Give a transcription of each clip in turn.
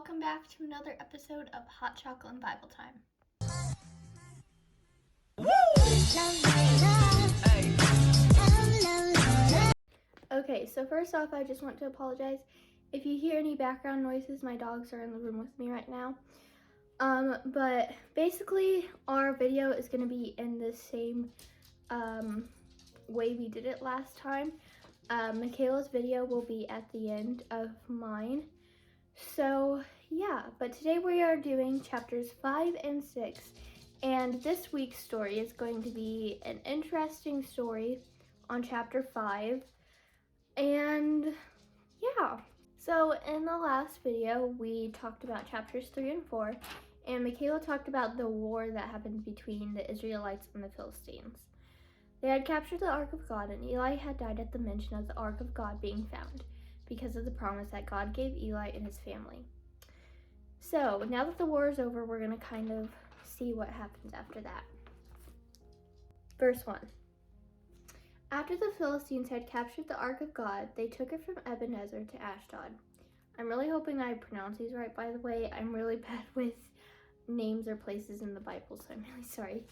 welcome back to another episode of Hot Chocolate and Bible Time. Okay, so first off, I just want to apologize if you hear any background noises. My dogs are in the room with me right now. But basically, our video is going to be in the same way we did it last time. Michaela's video will be at the end of mine. So yeah, but today we are doing chapters 5 and 6, and this week's story is going to be an interesting story on chapter 5. And yeah, so in the last video we talked about chapters 3 and 4, and Michaela talked about the war that happened between the Israelites and the Philistines. They had captured the Ark of God, and Eli had died at the mention of the Ark of God being found, because of the promise that God gave Eli and his family. So now that the war is over, we're going to kind of see what happens after that. Verse 1. After the Philistines had captured the Ark of God, they took it from Ebenezer to Ashdod. I'm really hoping I pronounce these right, by the way. I'm really bad with names or places in the Bible, so I'm really sorry.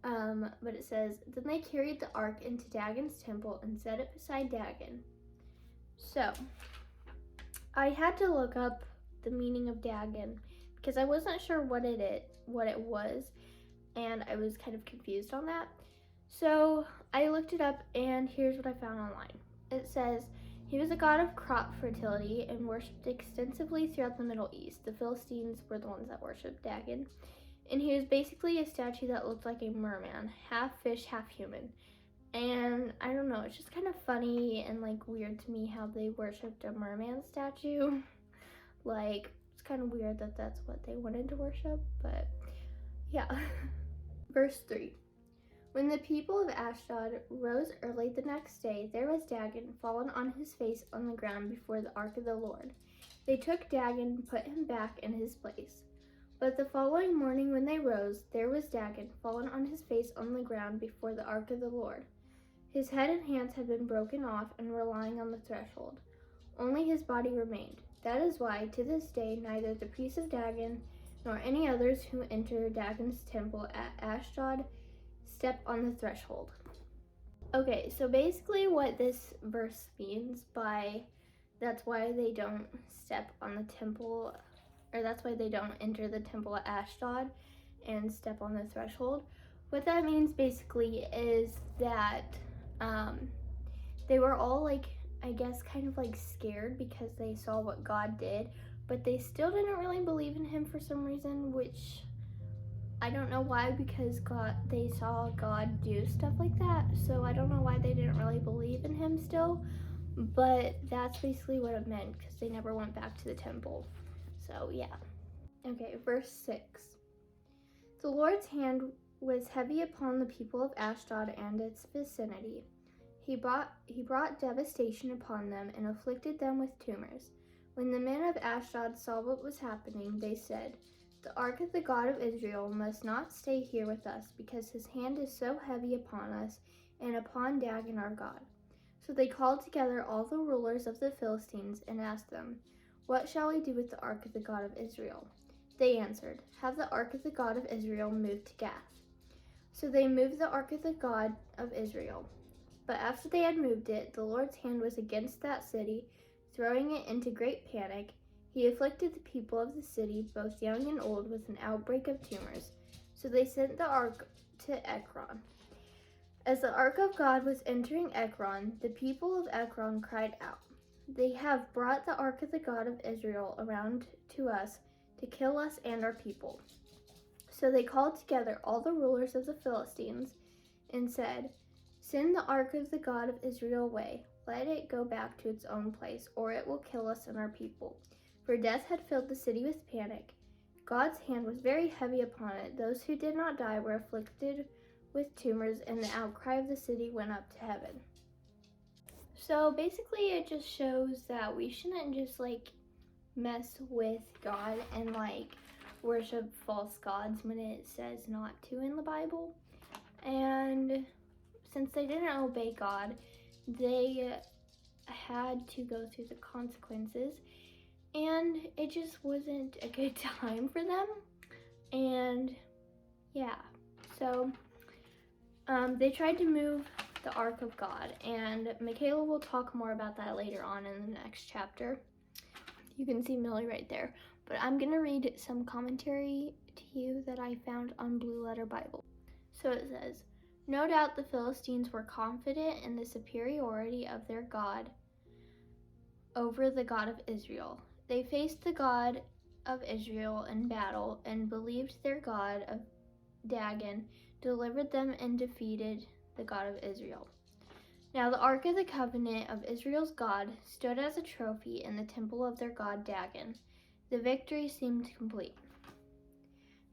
But it says, then they carried the ark into Dagon's temple and set it beside Dagon. So, I had to look up the meaning of Dagon because I wasn't sure what it was, and I was kind of confused on that. So, I looked it up, and here's what I found online. It says, he was a god of crop fertility and worshipped extensively throughout the Middle East. The Philistines were the ones that worshipped Dagon. And he was basically a statue that looked like a merman, half fish, half human. And I don't know, it's just kind of funny and like weird to me how they worshipped a merman statue. Like, it's kind of weird that that's what they wanted to worship, but yeah. Verse 3. When the people of Ashdod rose early the next day, there was Dagon fallen on his face on the ground before the ark of the Lord. They took Dagon and put him back in his place. But the following morning when they rose, there was Dagon fallen on his face on the ground before the ark of the Lord. His head and hands had been broken off and were lying on the threshold. Only his body remained. That is why, to this day, neither the priests of Dagon nor any others who enter Dagon's temple at Ashdod step on the threshold. Okay, so basically what this verse means by that's why they don't step on the temple, or that's why they don't enter the temple at Ashdod and step on the threshold. What that means basically is that they were all like, I guess, kind of like scared because they saw what God did, but they still didn't really believe in him for some reason, which I don't know why, because they saw God do stuff like that, so I don't know why they didn't really believe in him still, but that's basically what it meant, because they never went back to the temple. So yeah. Okay, verse 6. The Lord's hand was heavy upon the people of Ashdod and its vicinity. He brought devastation upon them and afflicted them with tumors. When the men of Ashdod saw what was happening, they said, the ark of the God of Israel must not stay here with us, because his hand is so heavy upon us and upon Dagon our God. So they called together all the rulers of the Philistines and asked them, what shall we do with the ark of the God of Israel? They answered, have the ark of the God of Israel moved to Gath. So they moved the ark of the God of Israel. But after they had moved it, the Lord's hand was against that city, throwing it into great panic. He afflicted the people of the city, both young and old, with an outbreak of tumors. So they sent the ark to Ekron. As the ark of God was entering Ekron, the people of Ekron cried out, they have brought the ark of the God of Israel around to us to kill us and our people. So they called together all the rulers of the Philistines and said, send the ark of the God of Israel away. Let it go back to its own place, or it will kill us and our people. For death had filled the city with panic. God's hand was very heavy upon it. Those who did not die were afflicted with tumors, and the outcry of the city went up to heaven. So basically it just shows that we shouldn't just like mess with God and like worship false gods when it says not to in the Bible. And since they didn't obey God, they had to go through the consequences. and it just wasn't a good time for them. And yeah, so they tried to move the Ark of God, and Michaela will talk more about that later on in the next chapter. You can see Millie right there, but I'm gonna read some commentary to you that I found on Blue Letter Bible. So it says, no doubt the Philistines were confident in the superiority of their God over the God of Israel. They faced the God of Israel in battle and believed their God of Dagon delivered them and defeated the God of Israel. Now the Ark of the Covenant of Israel's God stood as a trophy in the temple of their god Dagon. The victory seemed complete.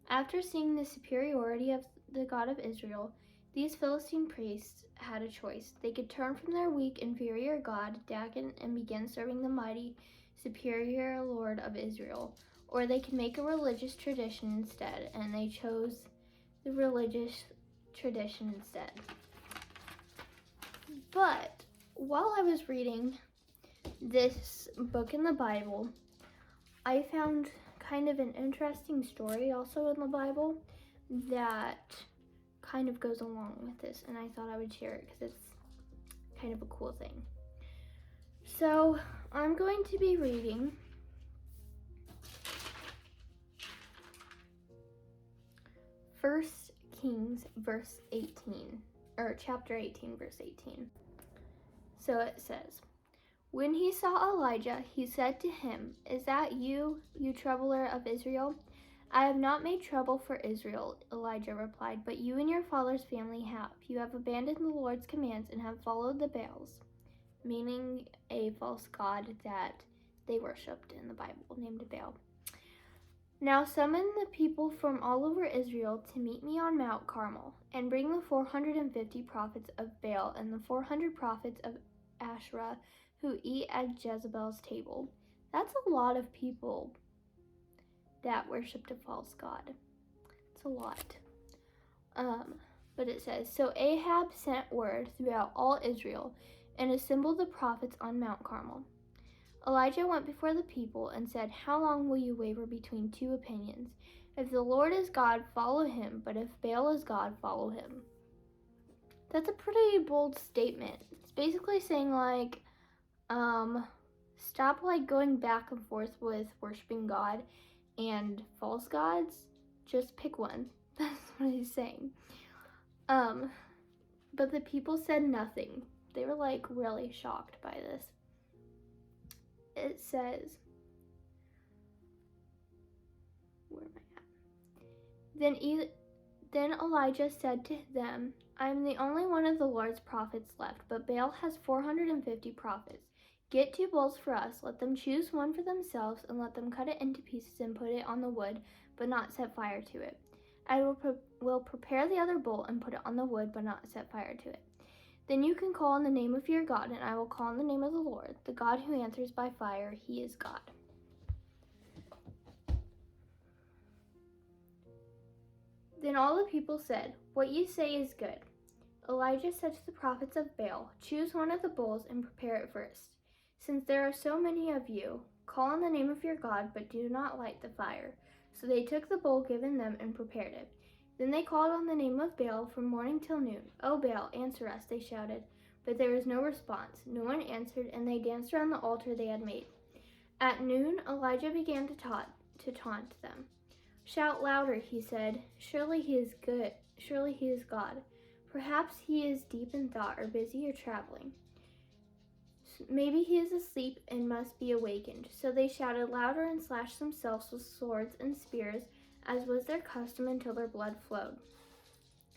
After seeing the superiority of the God of Israel, these Philistine priests had a choice. They could turn from their weak, inferior god, Dagon, and begin serving the mighty, superior Lord of Israel, or they could make a religious tradition instead, and they chose the religious tradition instead. But while I was reading this book in the Bible, I found kind of an interesting story also in the Bible that kind of goes along with this, and I thought I would share it because it's kind of a cool thing. So I'm going to be reading First Kings verse 18, or chapter 18 verse 18. So it says, when he saw Elijah, he said to him, is that you, you troubler of Israel? I have not made trouble for Israel, Elijah replied, but you and your father's family have. You have abandoned the Lord's commands and have followed the Baals, meaning a false god that they worshipped in the Bible, named Baal. Now summon the people from all over Israel to meet me on Mount Carmel, and bring the 450 prophets of Baal and the 400 prophets of Asherah who eat at Jezebel's table. That's a lot of people that worshipped a false god. It's a lot. But it says, so Ahab sent word throughout all Israel and assembled the prophets on Mount Carmel. Elijah went before the people and said, how long will you waver between two opinions? If the Lord is God, follow him, but if Baal is God, follow him. That's a pretty bold statement. It's basically saying stop going back and forth with worshiping God and false gods. Just pick one. That's what he's saying. But the people said nothing. They were really shocked by this. It says, where am I at? Then Elijah said to them, I am the only one of the Lord's prophets left, but Baal has 450 prophets. Get 2 bulls for us, let them choose one for themselves, and let them cut it into pieces and put it on the wood, but not set fire to it. I will prepare the other bull and put it on the wood, but not set fire to it. Then you can call on the name of your God, and I will call on the name of the Lord, the God who answers by fire. He is God. Then all the people said, what you say is good. Elijah said to the prophets of Baal, choose one of the bulls and prepare it first. Since there are so many of you, call on the name of your God, but do not light the fire. So they took the bull given them and prepared it. Then they called on the name of Baal from morning till noon. O Baal, answer us, they shouted. But there was no response. No one answered, and they danced around the altar they had made. At noon, Elijah began to taunt them. Shout louder, he said. Surely he is good. Surely he is God. Perhaps he is deep in thought or busy or traveling. Maybe he is asleep and must be awakened. So they shouted louder and slashed themselves with swords and spears, as was their custom, until their blood flowed.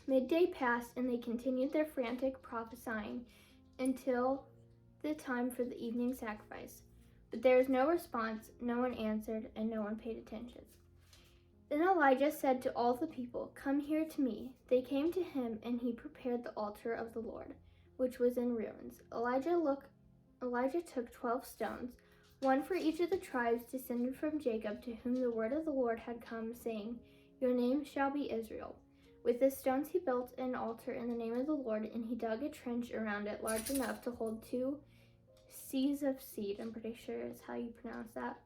Midday passed, and they continued their frantic prophesying until the time for the evening sacrifice. But there was no response, no one answered, and no one paid attention. Then Elijah said to all the people, come here to me. They came to him, and he prepared the altar of the Lord, which was in ruins. Elijah took 12 stones, one for each of the tribes descended from Jacob, to whom the word of the Lord had come, saying, your name shall be Israel. With the stones he built an altar in the name of the Lord, and he dug a trench around it large enough to hold 2 seahs of seed. I'm pretty sure is how you pronounce that.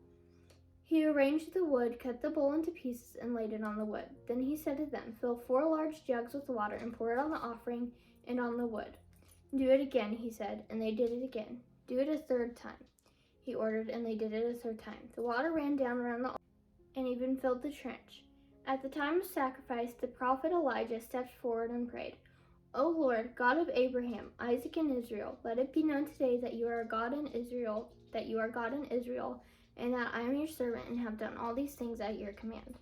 He arranged the wood, cut the bull into pieces, and laid it on the wood. Then he said to them, "Fill 4 large jugs with water and pour it on the offering and on the wood." "Do it again," he said, and they did it again. "Do it a 3rd time," he ordered, and they did it a 3rd time. The water ran down around the altar and even filled the trench. At the time of sacrifice, the prophet Elijah stepped forward and prayed, "O Lord, God of Abraham, Isaac, and Israel, let it be known today that you are God in Israel, and that I am your servant and have done all these things at your command.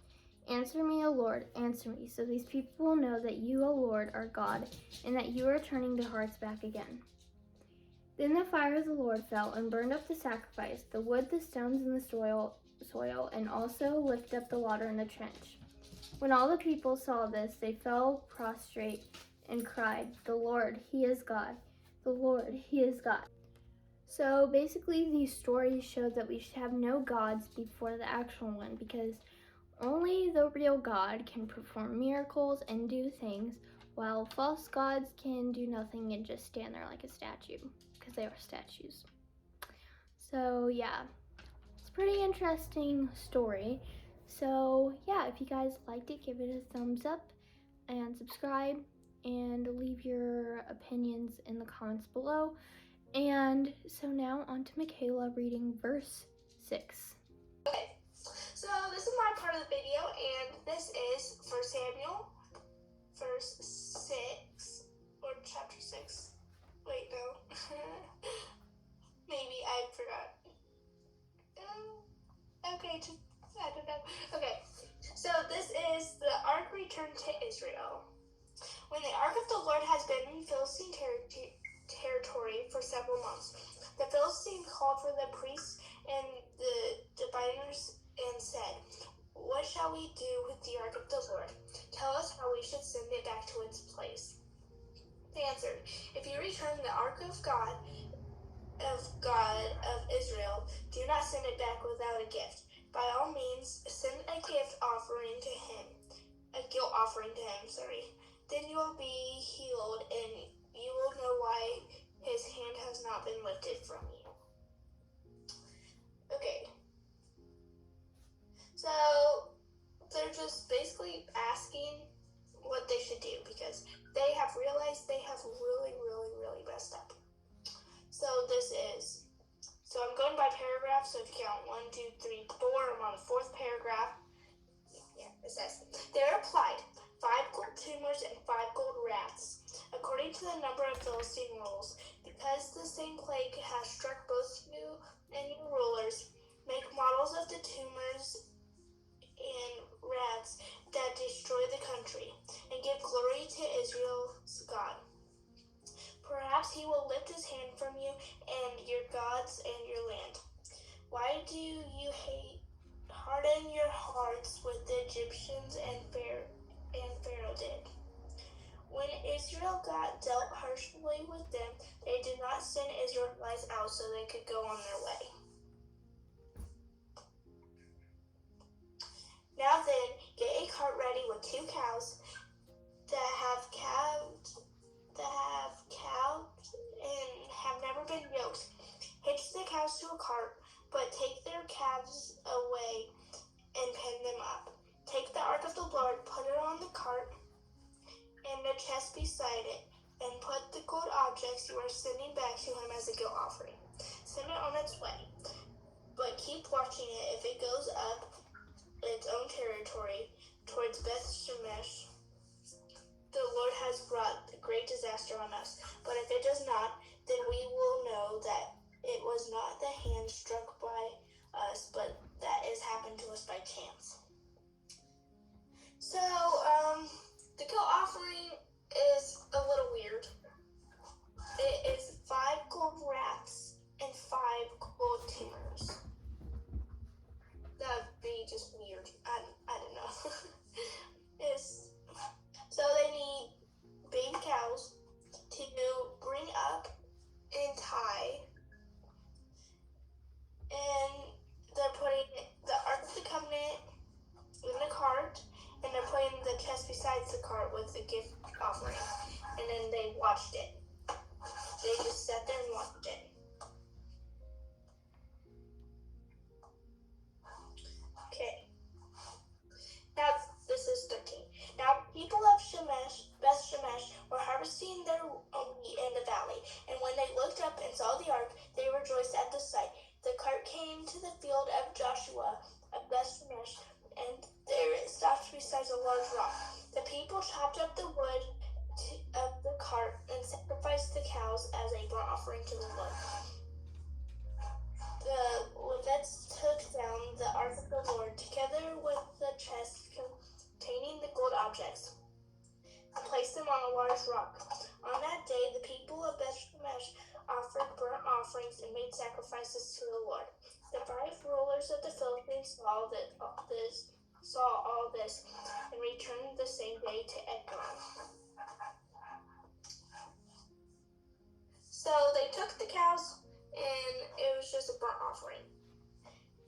Answer me, O Lord, answer me, so these people will know that you, O Lord, are God, and that you are turning their hearts back again." Then the fire of the Lord fell and burned up the sacrifice, the wood, the stones, and the soil, and also lifted up the water in the trench. When all the people saw this, they fell prostrate and cried, "The Lord, He is God. The Lord, He is God." So basically, these stories show that we should have no gods before the actual one, because only the real God can perform miracles and do things, while false gods can do nothing and just stand there like a statue, because they are statues. So yeah, it's a pretty interesting story. So yeah, if you guys liked it, give it a thumbs up and subscribe and leave your opinions in the comments below. And so now on to Michaela reading verse 6. Okay, so this is my part of the video, and this is 1 Samuel, verse 6, or chapter 6. Wait, no. Maybe I forgot. Okay, I don't know. Okay, so this is the ark returned to Israel. When the ark of the Lord has been in Philistine territory for several months, the Philistines called for the priests and the diviners and said, "What shall we do with the ark of the Lord? Tell us how we should send it back to its place." They answered, "If you return the ark of God of Israel, do not send it back without a gift. By all means, send a gift offering to him, a guilt offering to him, Then you will be healed, and you will know why his hand has not been lifted from you." Okay. So they're just basically asking what they should do, because they have realized they have really, really, really messed up. So I'm going by paragraph, so if you count 1, 2, 3, 4, I'm on the 4th paragraph. Yeah, it says, "They replied, 5 gold tumors and 5 gold rats, according to the number of Philistine rules. Because the same plague has struck both you and your rulers, make models of the tumors and rats that destroy the country, and give glory to Israel's God. Perhaps he will lift his hand from you and your gods and your land. Why do you harden your hearts with the Egyptians and Pharaoh did? When Israel got dealt harshly with them, they did not send Israelites out so they could go on their way. Now then, get a cart ready with 2 cows that have calved and have never been yoked. Hitch the cows to a cart, but take their calves away and pen them up. Take the ark of the Lord, put it on the cart and the chest beside it, and put the gold objects you are sending back to him as a guilt offering. Send it on its way, but keep watching it. If it goes up its own territory towards Beth Shemesh, the Lord has brought a great disaster on us. But if it does not, then we will know that it was not the hand struck by us, but that has happened to us by chance." So, the guilt offering is a little weird. It is 5 gold rats and 5 gold tumors. That would be just weird. I don't know. So they need baby cows to bring up and tie, and they're putting the Ark of the Covenant in the cart, and they're putting the chest besides the cart with the gift offering, and then they watched it. They just sat there and watched it. people chopped up the wood of the cart and sacrificed the cows as a burnt offering to the Lord. The Levites took down the ark of the Lord together with the chest containing the gold objects and placed them on a large rock. On that day, the people of Beth-Shemesh offered burnt offerings and made sacrifices to the Lord. The 5 rulers of the Philistines saw all this and returned the same day to Ekron. So they took the cows, and it was just a burnt offering.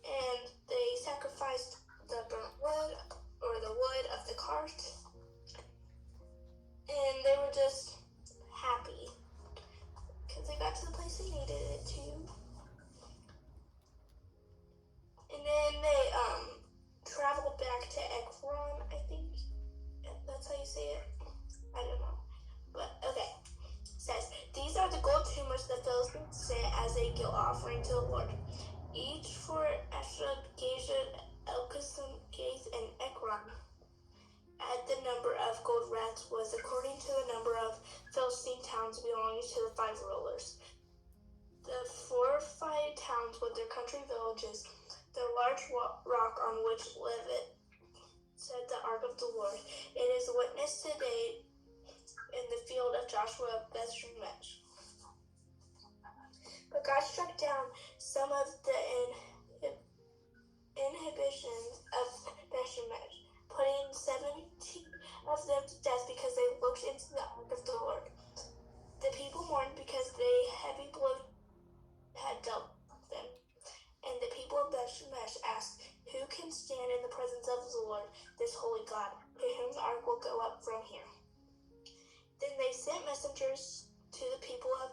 And they sacrificed the burnt wood, or the wood of the cart. And they were just happy because they got to the place they needed it to. And then they traveled back to Ekron, I think. That's how you say it. I don't know. But okay. Says, these are the gold tumors the Philistines sent as a guilt offering to the Lord. Each for Ashdod, Gazer, Elkesim, Gath, and Ekron. At the number of gold rats was according to the number of Philistine towns belonging to the 5 rulers. The fortified towns with their country villages, the large rock on which liveth set the ark of the Lord. It is witnessed today in the field of Joshua of Beth-Shemesh. But God struck down some of the inhibitions of Beth-Shemesh, putting 70 of them to death because they looked into the ark of the Lord. The people mourned because the heavy blow had dealt them. And the people of Beth-Shemesh asked, who can stand in the presence of the Lord, this holy God, to whom the ark will go up from here? Then they sent messengers to the people of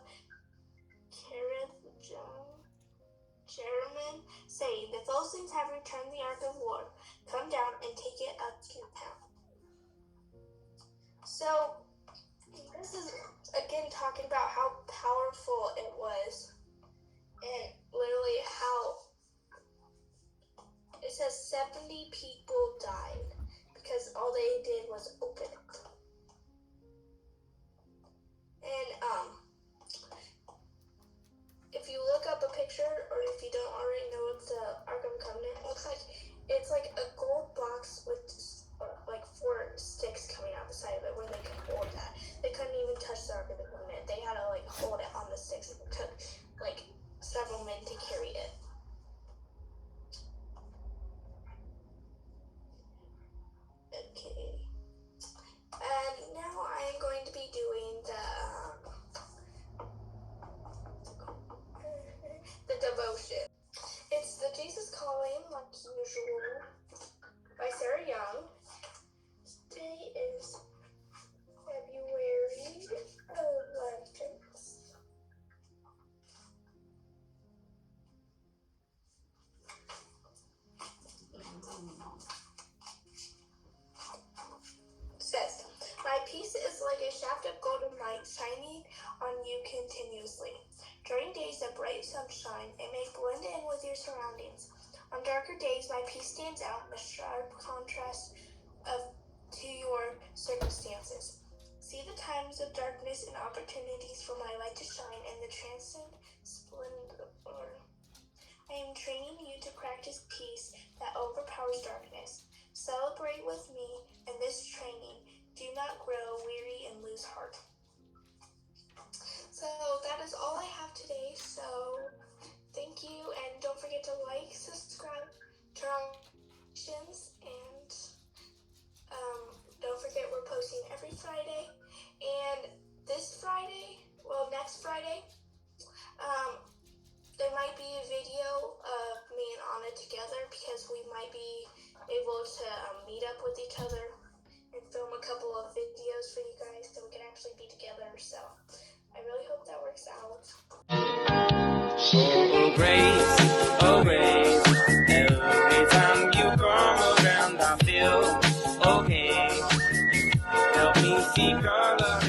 Jeremiah, saying, the Philistines have returned the ark of the Lord. Come down and take it up to town. So, this is again talking about how powerful it was. And literally how it says 70 people died because all they did was open it. And if you look up a picture, or if you don't already know what the Ark of the Covenant looks like, it's like a gold box with like 4 sticks coming out the side of it where they could hold that. They couldn't even touch the Ark of the Covenant. They had to like hold it on the sticks. It took like several men to carry it. Okay. And now I am going to be doing the devotion. It's the Jesus Calling, like usual, by Sarah Young. Today is February 11th. Says, my peace is like a shaft of golden light shining on you continuously. During days of bright sunshine, it may blend in with your surroundings. On darker days, my peace stands out in a sharp contrast to your circumstances. See the times of darkness and opportunities for my light to shine and the transcend splendor. I am training you to practice peace that overpowers darkness. Celebrate with me in this training. Do not grow weary and lose heart. So that is all I have today. So thank you, and don't forget to like, subscribe, turn on notifications, and don't forget we're posting every Friday. And this Friday, well, next Friday, there might be a video of me and Anna together because we might be able to meet up with each other and film a couple of videos for you guys so we can actually be together. So I really hope that works out. Oh, grace, every time you come around I feel okay. Help me see color.